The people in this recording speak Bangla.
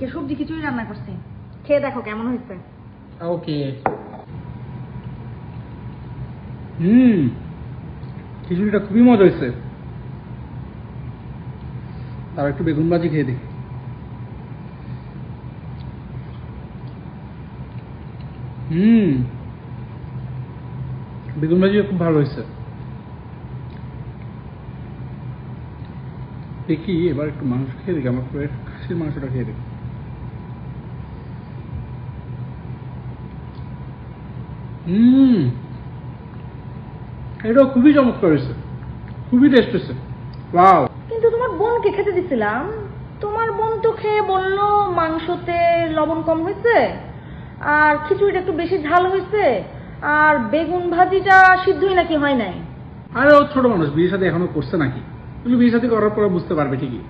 আজকে সবজি খিচুড়ি রান্না করছি, খেয়ে দেখো কেমন হয়েছে। ওকে। খিচুড়িটা খুবই মজা হয়েছে। আর একটু বেগুন ভাজি খেয়ে দিই। বেগুন ভাজিও খুব ভালো হয়েছে। দেখি এবার একটু মাংস খেয়ে দেখি, আমার খাসির মাংসটা খেয়ে দেখি। এটাও খুবই চমৎকার হয়েছে, খুবই টেস্ট হয়েছে। ওয়াও। কিন্তু তোমার বোনকে খেতে দিছিলাম, তোমার বোন তো খেয়ে বললো মাংসতে লবণ কম হয়েছে, আর খিচুড়িটা একটু বেশি ঝাল হয়েছে, আর বেগুন ভাজিটা সিদ্ধই নাকি হয় নাই। আরে ও ছোট মানুষ, বিয়ে সাথে এখনো করছে নাকি, বিয়ে সাথে করার পরে বুঝতে পারবে ঠিকই।